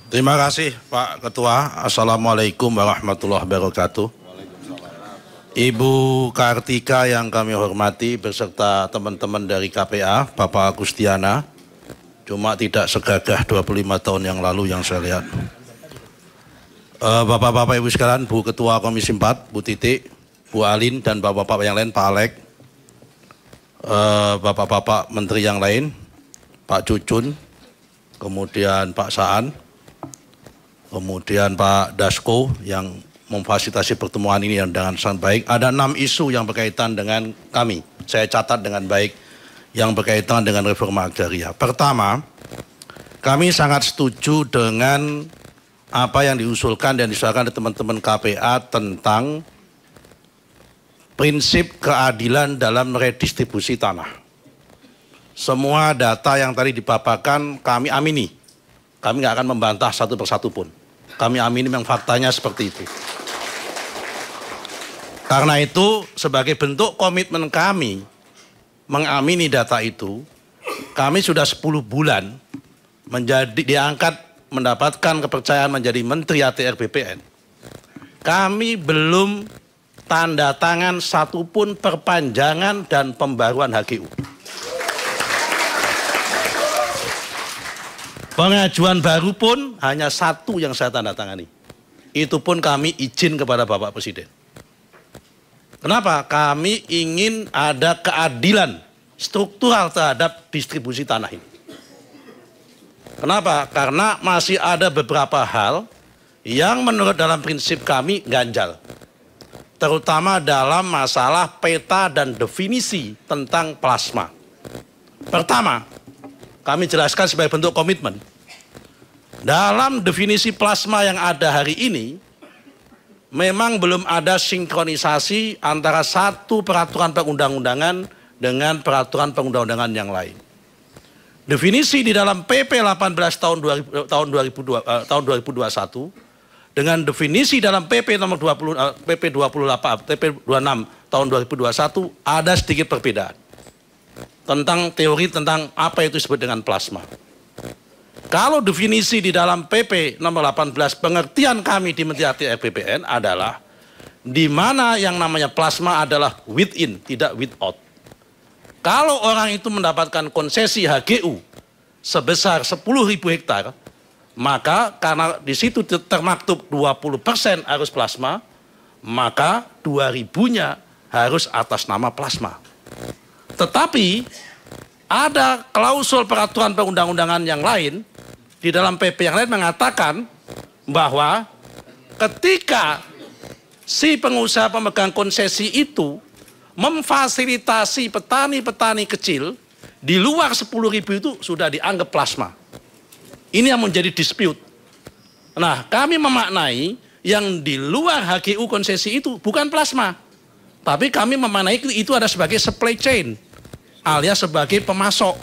Terima kasih Pak Ketua. Assalamualaikum warahmatullahi wabarakatuh. Ibu Kartika yang kami hormati beserta teman-teman dari KPA, Bapak Agustiana, cuma tidak segagah 25 tahun yang lalu yang saya lihat. Bapak-bapak Ibu sekalian, Bu Ketua Komisi 4, Bu Titik, Bu Alin, dan Bapak-bapak yang lain, Pak Alek, Bapak-bapak Menteri yang lain, Pak Cucun, kemudian Pak Saan, kemudian Pak Dasko yang memfasilitasi pertemuan ini dengan sangat baik. Ada 6 isu yang berkaitan dengan kami. Saya catat dengan baik yang berkaitan dengan reforma agraria. Pertama, kami sangat setuju dengan apa yang diusulkan dan disuarakan oleh teman-teman KPA tentang prinsip keadilan dalam redistribusi tanah. Semua data yang tadi dipaparkan kami amini. Kami nggak akan membantah satu persatu pun. Kami amini memang faktanya seperti itu. Karena itu sebagai bentuk komitmen kami mengamini data itu, kami sudah 10 bulan diangkat mendapatkan kepercayaan menjadi Menteri ATR BPN. Kami belum tanda tangan satupun perpanjangan dan pembaruan HGU. Pengajuan baru pun hanya 1 yang saya tanda tangani. Itu pun kami izin kepada Bapak Presiden. Kenapa? Kami ingin ada keadilan struktural terhadap distribusi tanah ini. Kenapa? Karena masih ada beberapa hal yang menurut dalam prinsip kami ganjal. Terutama dalam masalah peta dan definisi tentang plasma. Pertama, kami jelaskan sebagai bentuk komitmen. Dalam definisi plasma yang ada hari ini, memang belum ada sinkronisasi antara satu peraturan perundang-undangan dengan peraturan perundang-undangan yang lain. Definisi di dalam PP 18 tahun 2021 dengan definisi dalam PP nomor 20 PP 28 PP 26 tahun 2021 ada sedikit perbedaan tentang teori tentang apa itu disebut dengan plasma. Kalau definisi di dalam PP nomor 18 pengertian kami di Menteri ATR BPN adalah di mana yang namanya plasma adalah within, tidak without. Kalau orang itu mendapatkan konsesi HGU sebesar 10.000 hektar, maka karena di situ termaktub 20% harus plasma, maka 2.000-nya harus atas nama plasma. Tetapi ada klausul peraturan perundang-undangan yang lain di dalam PP yang lain mengatakan bahwa ketika si pengusaha pemegang konsesi itu memfasilitasi petani-petani kecil di luar 10.000 itu sudah dianggap plasma. Ini yang menjadi dispute. Nah, kami memaknai yang di luar HGU konsesi itu bukan plasma. Tapi kami memaknai itu ada sebagai supply chain alias sebagai pemasok.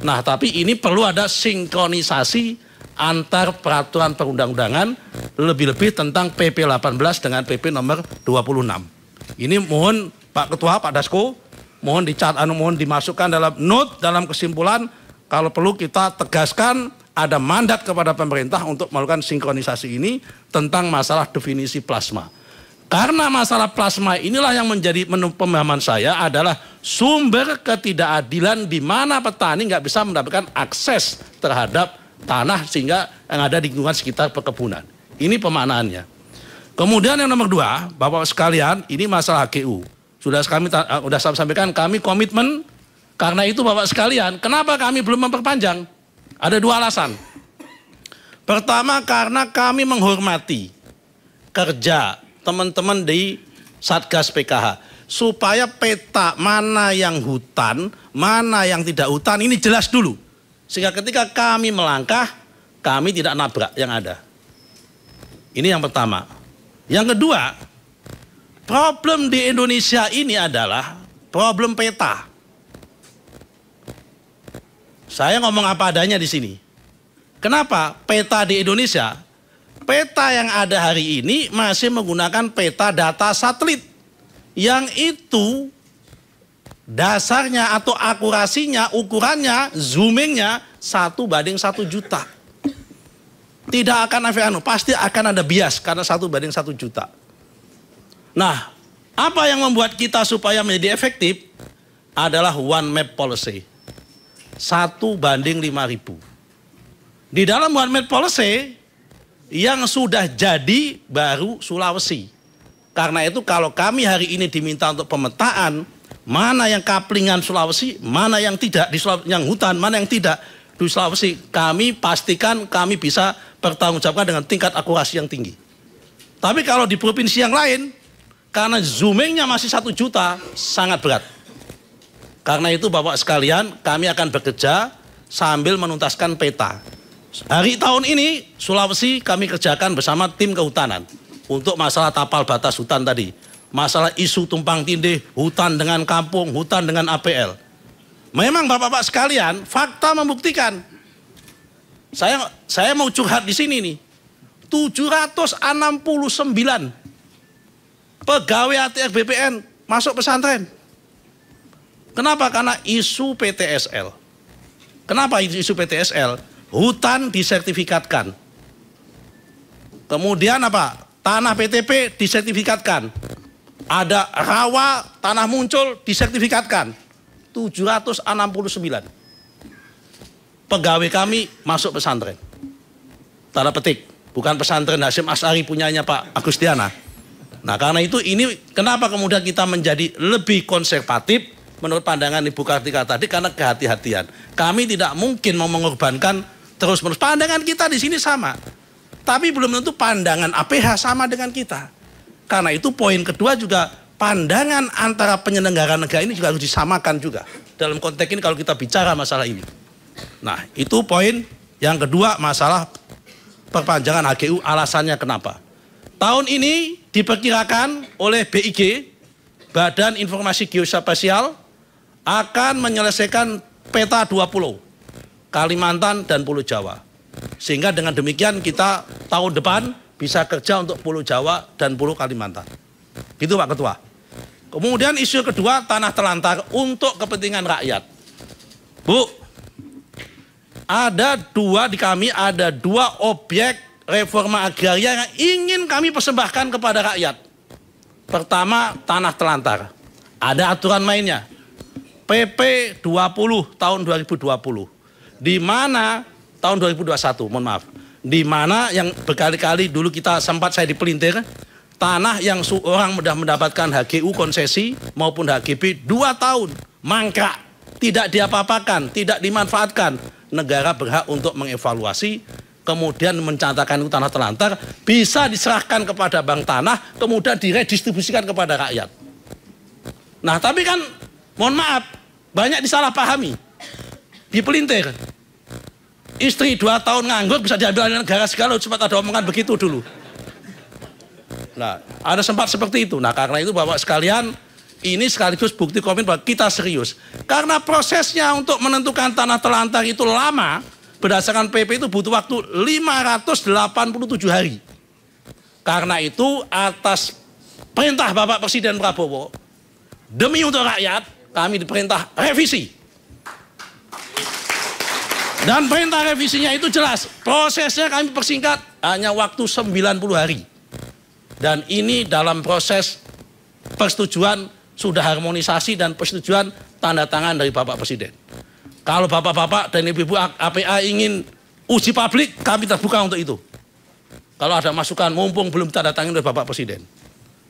Nah, tapi ini perlu ada sinkronisasi antar peraturan perundang-undangan, lebih-lebih tentang PP 18 dengan PP nomor 26. Ini mohon Pak Ketua, Pak Dasko, mohon mohon dimasukkan dalam note, dalam kesimpulan, kalau perlu kita tegaskan ada mandat kepada pemerintah untuk melakukan sinkronisasi ini tentang masalah definisi plasma. Karena masalah plasma inilah yang menjadi pemahaman saya adalah sumber ketidakadilan di mana petani nggak bisa mendapatkan akses terhadap tanah sehingga yang ada di lingkungan sekitar perkebunan. Ini pemaknaannya. Kemudian yang nomor 2, Bapak sekalian, ini masalah HGU. Sudah saya sampaikan kami komitmen, karena itu Bapak sekalian, kenapa kami belum memperpanjang? Ada 2 alasan. Pertama, karena kami menghormati kerja teman-teman di Satgas PKH supaya peta mana yang hutan, mana yang tidak hutan ini jelas dulu. Sehingga ketika kami melangkah, kami tidak nabrak yang ada. Ini yang pertama. Yang kedua, problem di Indonesia ini adalah problem peta. Saya ngomong apa adanya di sini. Kenapa? Peta di Indonesia, peta yang ada hari ini masih menggunakan peta data satelit. Yang itu dasarnya atau akurasinya, ukurannya, zoomingnya 1:1 juta. Tidak akan efek pasti akan ada bias karena 1:1 juta. Nah, apa yang membuat kita supaya menjadi efektif adalah one map policy. 1:5.000. Di dalam one map policy yang sudah jadi baru Sulawesi. Karena itu kalau kami hari ini diminta untuk pemetaan mana yang kaplingan Sulawesi, mana yang tidak di Sulawesi, yang hutan, mana yang tidak di Sulawesi, kami pastikan kami bisa pertanggungjawabkan dengan tingkat akurasi yang tinggi. Tapi kalau di provinsi yang lain, karena zoomingnya masih 1 juta, sangat berat. Karena itu Bapak sekalian, kami akan bekerja sambil menuntaskan peta. Hari tahun ini Sulawesi kami kerjakan bersama tim kehutanan untuk masalah tapal batas hutan tadi, masalah isu tumpang tindih hutan dengan kampung, hutan dengan APL. Memang Bapak-bapak sekalian, fakta membuktikan. Saya mau curhat di sini nih. 769 pegawai ATR BPN masuk pesantren. Kenapa? Karena isu PTSL. Kenapa isu PTSL? Hutan disertifikatkan. Kemudian apa? Tanah PTP disertifikatkan. Ada rawa, tanah muncul disertifikatkan. 769 pegawai kami masuk pesantren. Tanda petik, bukan pesantren Hasyim Asy'ari punyanya Pak Agustiana. Nah karena itu ini kenapa kemudian kita menjadi lebih konservatif menurut pandangan Ibu Kartika tadi, karena kehati-hatian. Kami tidak mungkin mau mengorbankan terus-menerus. Pandangan kita di sini sama, tapi belum tentu pandangan APH sama dengan kita. Karena itu poin kedua juga, pandangan antara penyelenggara negara ini juga harus disamakan juga. Dalam konteks ini kalau kita bicara masalah ini. Nah itu poin yang kedua, masalah perpanjangan HGU, alasannya kenapa. Tahun ini diperkirakan oleh BIG, Badan Informasi Geospasial, akan menyelesaikan peta 2 pulau, Kalimantan dan Pulau Jawa. Sehingga dengan demikian kita tahun depan bisa kerja untuk Pulau Jawa dan Pulau Kalimantan. Gitu Pak Ketua. Kemudian isu kedua, tanah telantar untuk kepentingan rakyat. Bu, ada dua objek reforma agraria yang ingin kami persembahkan kepada rakyat. Pertama, tanah telantar. Ada aturan mainnya. PP 20 tahun 2020. Di mana tahun 2021, mohon maaf. Di mana yang berkali-kali dulu kita sempat saya dipelintir, tanah yang orang sudah mendapatkan HGU konsesi maupun HGB 2 tahun mangkrak, tidak diapa-apakan, tidak dimanfaatkan. Negara berhak untuk mengevaluasi, kemudian mencatatkan itu tanah telantar, bisa diserahkan kepada bank tanah, kemudian diredistribusikan kepada rakyat. Nah tapi kan, mohon maaf, banyak disalahpahami, dipelintir. Istri 2 tahun nganggur bisa diambil oleh negara segala, sempat ada omongan begitu dulu. Nah, ada sempat seperti itu. Nah, karena itu Bapak sekalian, ini sekaligus bukti komitmen bahwa kita serius. Karena prosesnya untuk menentukan tanah telantar itu lama, berdasarkan PP itu butuh waktu 587 hari. Karena itu atas perintah Bapak Presiden Prabowo, demi untuk rakyat, kami diperintah revisi. Dan perintah revisinya itu jelas, prosesnya kami persingkat hanya waktu 90 hari. Dan ini dalam proses persetujuan sudah harmonisasi dan persetujuan tanda tangan dari Bapak Presiden. Kalau Bapak-bapak dan Ibu-ibu APA ingin uji publik, kami terbuka untuk itu. Kalau ada masukan mumpung belum tanda tangan oleh Bapak Presiden.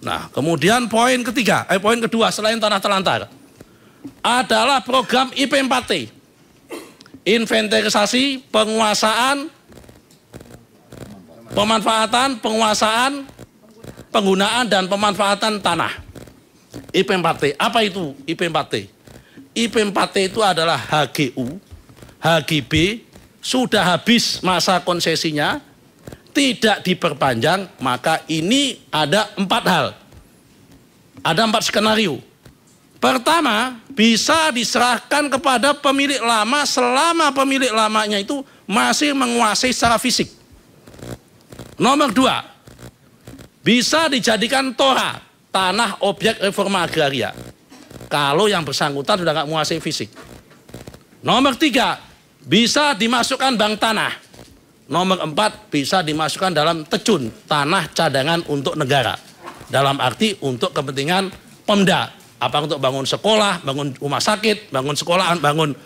Nah, kemudian poin kedua selain tanah telantar adalah program IP4T. Inventarisasi, penguasaan, pemanfaatan, penguasaan, penggunaan dan pemanfaatan tanah. IP4T, apa itu IP4T? IP4T itu adalah HGU, HGB, sudah habis masa konsesinya, tidak diperpanjang, maka ini ada 4 hal. Ada 4 skenario. Pertama, bisa diserahkan kepada pemilik lama selama pemilik lamanya itu masih menguasai secara fisik. Nomor 2, bisa dijadikan TORA, tanah objek reforma agraria, kalau yang bersangkutan sudah nggak menguasai fisik. Nomor 3, bisa dimasukkan bank tanah. Nomor 4, bisa dimasukkan dalam tejun, tanah cadangan untuk negara. Dalam arti untuk kepentingan Pemda. Apa untuk bangun sekolah, bangun rumah sakit, bangun sekolahan, bangun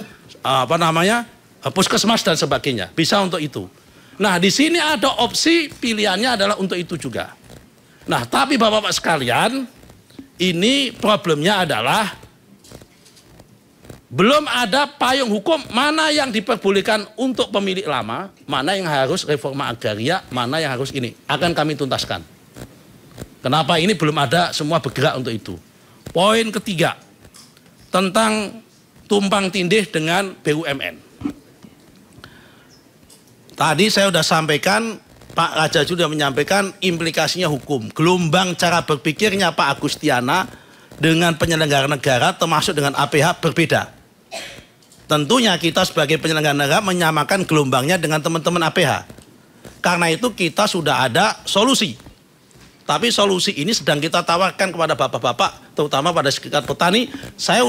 puskesmas dan sebagainya. Bisa untuk itu. Nah, di sini ada opsi pilihannya adalah untuk itu juga. Nah, tapi Bapak-Bapak sekalian, ini problemnya adalah belum ada payung hukum mana yang diperbolehkan untuk pemilik lama, mana yang harus reforma agraria, mana yang harus ini. Akan kami tuntaskan. Kenapa ini belum ada semua bergerak untuk itu. Poin ketiga, tentang tumpang tindih dengan BUMN. Tadi saya sudah sampaikan, Pak Raja sudah menyampaikan implikasinya hukum. Gelombang cara berpikirnya Pak Agustiana dengan penyelenggara negara termasuk dengan APH berbeda. Tentunya kita sebagai penyelenggara negara menyamakan gelombangnya dengan teman-teman APH. Karena itu kita sudah ada solusi. Tapi solusi ini sedang kita tawarkan kepada bapak-bapak, terutama pada Serikat Petani. Saya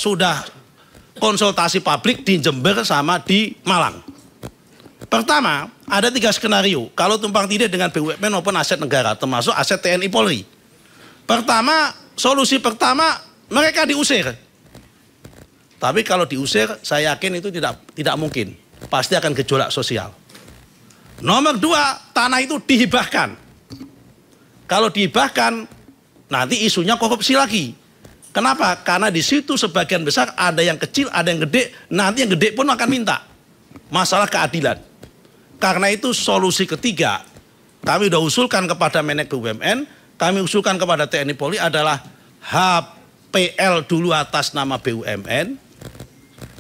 sudah konsultasi publik di Jember sama di Malang. Pertama, ada 3 skenario. Kalau tumpang tindih dengan BUMN maupun aset negara, termasuk aset TNI Polri. Pertama, solusi pertama, mereka diusir. Tapi kalau diusir, saya yakin itu tidak mungkin. Pasti akan gejolak sosial. Nomor 2, tanah itu dihibahkan. Kalau dihibahkan, nanti isunya korupsi lagi. Kenapa? Karena di situ sebagian besar ada yang kecil, ada yang gede. Nanti yang gede pun akan minta. Masalah keadilan. Karena itu solusi ketiga, kami sudah usulkan kepada Menek BUMN, kami usulkan kepada TNI Polri adalah HPL dulu atas nama BUMN.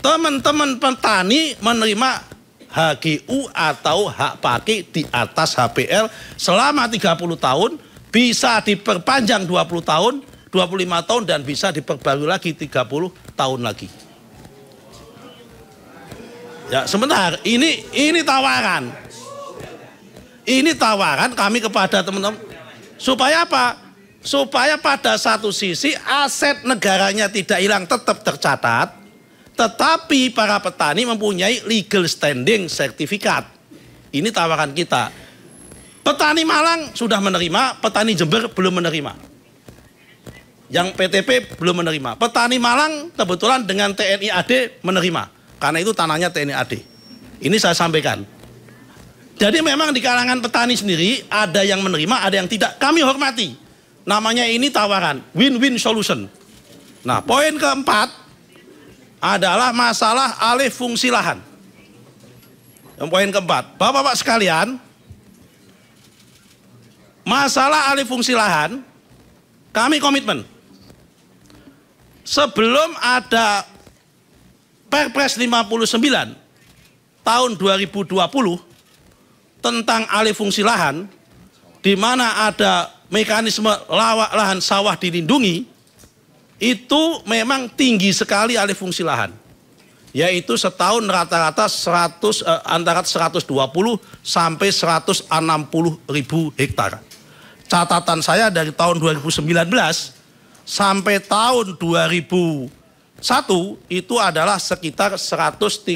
Teman-teman petani menerima HGU atau hak pakai di atas HPL selama 30 tahun, bisa diperpanjang 20 tahun, 25 tahun, dan bisa diperbarui lagi 30 tahun lagi. Ya, sebentar, ini tawaran. Ini tawaran kami kepada teman-teman. Supaya apa? Supaya pada satu sisi aset negaranya tidak hilang, tetap tercatat. Tetapi para petani mempunyai legal standing sertifikat. Ini tawaran kita. Petani Malang sudah menerima, petani Jember belum menerima. Yang PTP belum menerima. Petani Malang kebetulan dengan TNI AD menerima. Karena itu tanahnya TNI AD. Ini saya sampaikan. Jadi memang di kalangan petani sendiri ada yang menerima, ada yang tidak. Kami hormati. Namanya ini tawaran, win-win solution. Nah, poin keempat adalah masalah alih fungsi lahan. Yang poin keempat, Bapak-bapak sekalian, masalah alih fungsi lahan, kami komitmen. Sebelum ada Perpres 59 tahun 2020 tentang alih fungsi lahan, di mana ada mekanisme lahan sawah dilindungi, itu memang tinggi sekali alih fungsi lahan. Yaitu setahun rata-rata antara 120 sampai 160 ribu hektar. Catatan saya dari tahun 2019 sampai tahun 2001 itu adalah sekitar 136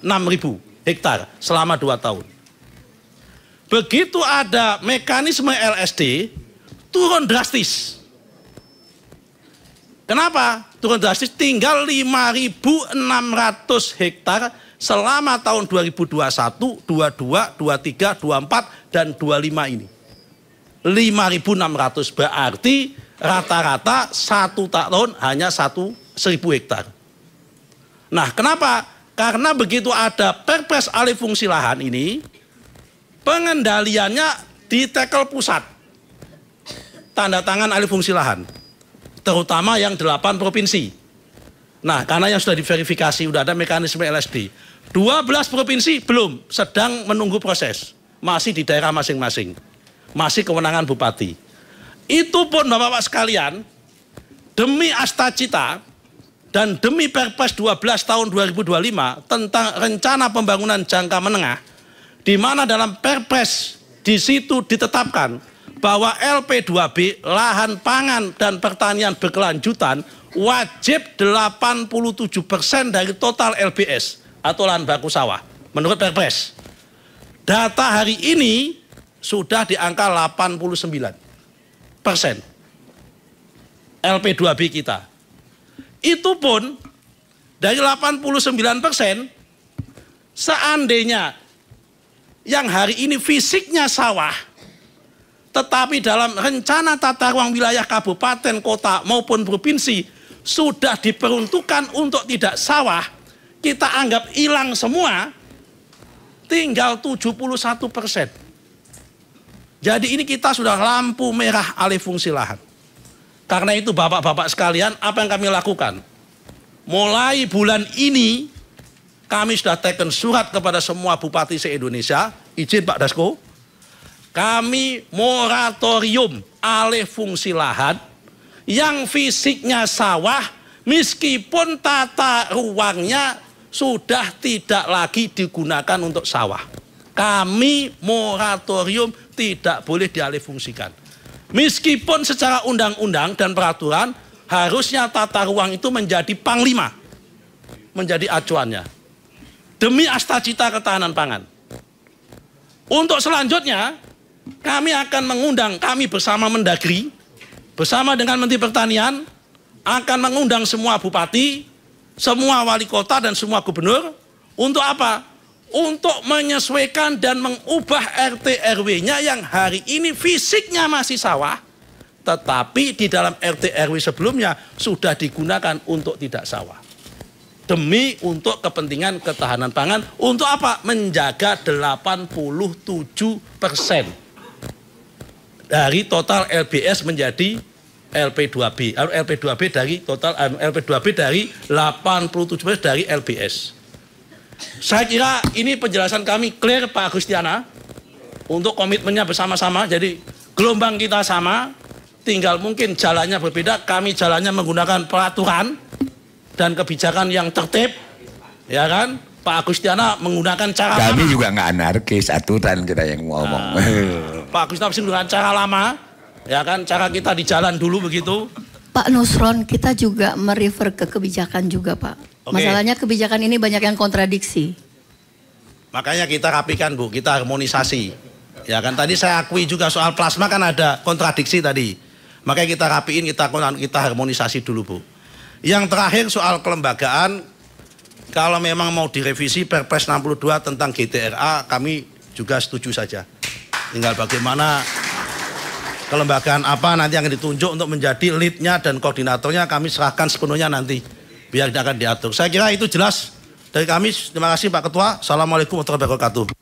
ribu hektar selama 2 tahun. Begitu ada mekanisme LSD, turun drastis. Kenapa? Turun drastis, tinggal 5.600 hektar selama tahun 2021, 22, 23, 24, dan 25 ini. 5.600 berarti rata-rata 1 tahun hanya 1.000 hektar. Nah, kenapa? Karena begitu ada Perpres alih fungsi lahan ini, pengendaliannya di tackle pusat. Tanda tangan alih fungsi lahan. Terutama yang 8 provinsi. Nah, karena yang sudah diverifikasi, sudah ada mekanisme LSD. 12 provinsi belum, sedang menunggu proses. Masih di daerah masing-masing. Masih kewenangan bupati. Itu pun Bapak-bapak sekalian, demi Astacita dan demi Perpres 12 tahun 2025 tentang rencana pembangunan jangka menengah, di mana dalam Perpres di situ ditetapkan bahwa LP2B, lahan pangan dan pertanian berkelanjutan, wajib 87% dari total LBS atau lahan baku sawah menurut Perpres. Data hari ini sudah di angka 89% LP2B kita. Itu pun dari 89%, seandainya yang hari ini fisiknya sawah, tetapi dalam rencana tata ruang wilayah kabupaten, kota maupun provinsi sudah diperuntukkan untuk tidak sawah, kita anggap hilang semua, tinggal 71%. Jadi ini kita sudah lampu merah alih fungsi lahan. Karena itu bapak-bapak sekalian, apa yang kami lakukan? Mulai bulan ini kami sudah teken surat kepada semua bupati se-Indonesia, izin Pak Dasko, kami moratorium alih fungsi lahan yang fisiknya sawah meskipun tata ruangnya sudah tidak lagi digunakan untuk sawah. Kami moratorium tidak boleh dialih fungsikan. Meskipun secara undang-undang dan peraturan harusnya tata ruang itu menjadi panglima, menjadi acuannya. Demi asta cita ketahanan pangan. Untuk selanjutnya, kami akan mengundang, kami bersama Mendagri, bersama dengan Menteri Pertanian, akan mengundang semua bupati, semua wali kota dan semua gubernur, untuk apa? Untuk menyesuaikan dan mengubah RT RW-nya yang hari ini fisiknya masih sawah, tetapi di dalam RT RW sebelumnya sudah digunakan untuk tidak sawah. Demi untuk kepentingan ketahanan pangan, untuk apa? Menjaga 87% dari total LBS menjadi LP2B. LP2B dari total LP2B dari 87% dari LBS. Saya kira ini penjelasan kami clear Pak Agustiana untuk komitmennya bersama-sama. Jadi gelombang kita sama, tinggal mungkin jalannya berbeda. Kami jalannya menggunakan peraturan dan kebijakan yang tertib, ya kan? Pak Agustiana menggunakan cara kami lama. Juga nggak anarkis, aturan kita yang ngomong. Pak Agustiana menggunakan cara lama, ya kan? Cara kita di jalan dulu begitu. Pak Nusron, kita juga merefer ke kebijakan juga Pak. Oke. Masalahnya kebijakan ini banyak yang kontradiksi. Makanya kita rapikan Bu, kita harmonisasi. Ya kan tadi saya akui juga soal plasma kan ada kontradiksi tadi. Makanya kita rapiin, kita harmonisasi dulu Bu. Yang terakhir soal kelembagaan, kalau memang mau direvisi Perpres 62 tentang GTRA, kami juga setuju saja. Tinggal bagaimana kelembagaan apa nanti yang ditunjuk untuk menjadi lead-nya dan koordinatornya kami serahkan sepenuhnya nanti. Biar akan diatur. Saya kira itu jelas dari kami. Terima kasih Pak Ketua. Assalamualaikum warahmatullahi wabarakatuh.